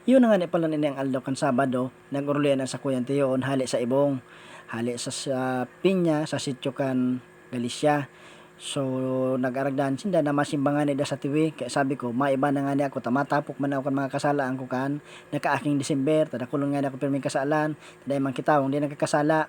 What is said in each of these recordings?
Yun na nga ni pala nini ang aldaw kan Sabado, nag-urulian na sa kuyang tiyoon hali sa ibong, hali sa pinya sa sityo kan Galicia. So nag-aragdan sinda na masimbangan ida sa tiwi, kaya sabi ko maiba na nga ni ako tamatapok man ako kan mga kasalaan ko kan nakaaking December tada kulon nga ni ako pirming kasalan tada man kitawong di nagkakasala.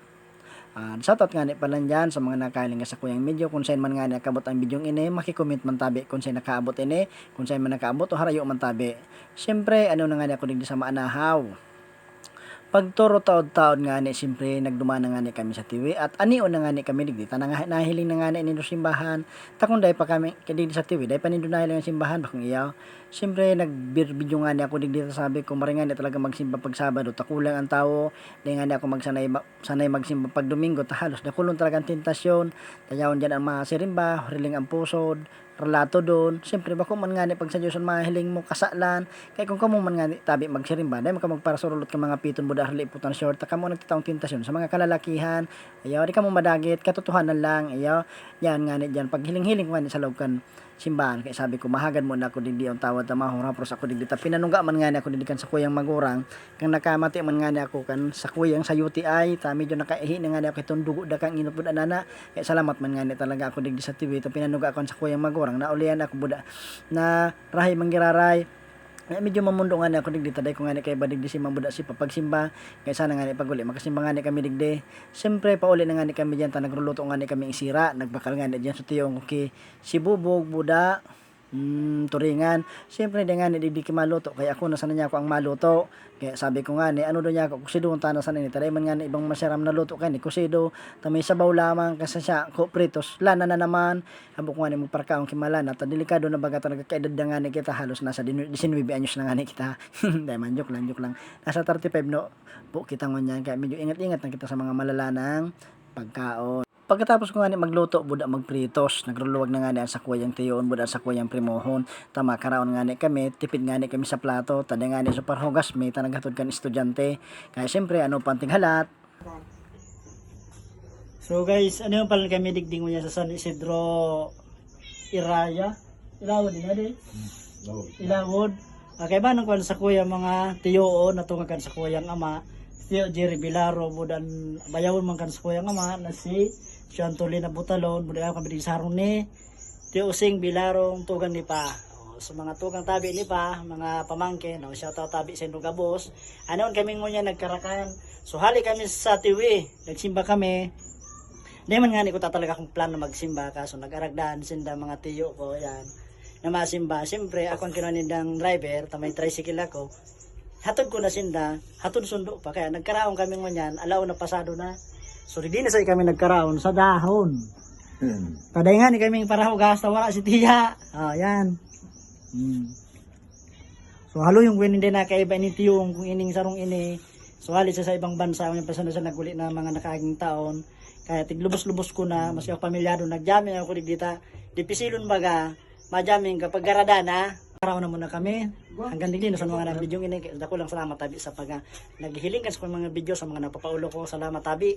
Shoutout nga ni pala dyan sa mga nakaling sa kuyang medyo kung saan man nga ni nakabot ang bidyong ini makicomment man tabi kung saan nakaabot ini kung saan man nakaabot o harayo man tabi. Siyempre ano na nga ni ako digdi sa maanahaw. Pagturo taod-taod nga ni siyempre nagdumana nga ni kami sa tiwi at anion na nga ni kami digdi tanang nahiling na nga ni nindo simbahan takon day pa kami digdi sa tiwi day pa nindo nahiling ang simbahan bakong iyaw. Siyempre nagbidyo nga ni ako digdi sabi ko maringan ni talaga magsimba pag Sabado takulang ang tao day nga ni ako sanay magsimba pag Domingo ta halos nakulon talaga ang tentasyon tayawon dyan ang mga sirimba riling ang pusod relato doon. Siyempre bako man nga ni pag sa Diyos ang mahiling mo kasalan kay kung kamo man nga ni tabi magsirimba day magparasurulot ka mga piton buda hali putan short ta kamo nagtitaong tentasyon sa mga kalalakihan ayaw di kamo madagit katotohanan lang ayaw yan nga ni diyan pag hiling-hiling ko nga ni sa loob kan simbahan kay sabi ko mahagad mo na ako digdi ang tawad ta mahura pros ako digdi ta pinanungga man nga ni ako digdi kan sa kuyang magurang kang nakamati man nga ni ako kan sa kuyang sa UTI ta medyo nakaihi na nga ni ako itong dugo da kang inupod anana kay salamat man nga ni talaga ako digdi sa TV ta pinanungga ako sa kuyang magurang naulian ako buda na rahay manggiraray. Medyo mamundo nga ni ako digdi taday ko nga ni kay badigdi si mabuda si papagsimba kay sana nga ni paguli makasimba nga ni kami digdi. Siyempre pauli na nga ni kami diyan ta nagruluto nga ni kami isira nagbakal nga ni diyan sa tiyong okay si bubog buda turingan. Siyempre di nga ni digdi ki maluto kaya ako nasana niya ako ang maluto kaya sabi ko nga ni ano do niya ako kusido ta na sana ni taday man nga ni ibang masaram na luto kay ni kusido ta may sabaw lamang kasi siya ko pritos lana na naman habok nga ni magparkaon kimalana ta delikado na baga talaga kay edad nga ni kita halos nasa 19 anyos na nga ni kita dai man joke lang nasa 35 no po kita ngonyan kaya medyo ingat-ingat na kita sa mga malalanang pagkaon. Pagkatapos ko nga ni magluto buda magpritos nagruluwag na nga ni sa kuyang tiyon buda sa kuyang primohon tama karaon nga ni kami tipid nga ni kami sa plato tada nga ni super hugas may tanaghatod kan estudyante kaya siyempre ano panting halat. So guys ano yung pala kami digding mo niya sa San Isidro Iraya Ilawod din adi Ilawod okay ba nung kwan sa kuyang mga tiyoon natungakan sa kuyang ama Tiyo Jerry Bilaro budan bayawon man kan sa kuyang ama na si Antolina Butalon, budaya kami din sarong ni Tio Using Bilarong tugang ni pa. Sa mga tugang tabi ni pa, mga pamangkin, shout out tabi sa Indong Gabos. Anoon kami ngunya nagkarakan. So hali kami sa tiwi, nagsimba kami. Di man nga ni ko talaga kung plan na magsimba kaso nag-aragdan sinda mga tiyo ko yan. Na masimba, siyempre ako ang kinanindang driver, tamay tricycle ako. Hatod ko na sinda, hatod sundo pa kaya nagkaraon kami ngunyan, alaw na pasado na. So di na sa kami nagkaraon sa dahon. Taday nga ni kami para hugas wala si tiya. Yan. So halo yung win hindi na kaiba ni tiyong kung ining sarong ini. So halit sa ibang bansa may pasano sa naguli na mga nakaaging taon. Kaya tiglubos-lubos ko na mas yung pamilyado nagjamming ako digdita. Dipisilon baga, majamming kapag garada na. Karaon na muna kami. Hanggang digdi sa mga video ini. Dako lang salamat tabi sa pag naghihiling ka sa mga video sa mga napapaulo ko. Salamat tabi.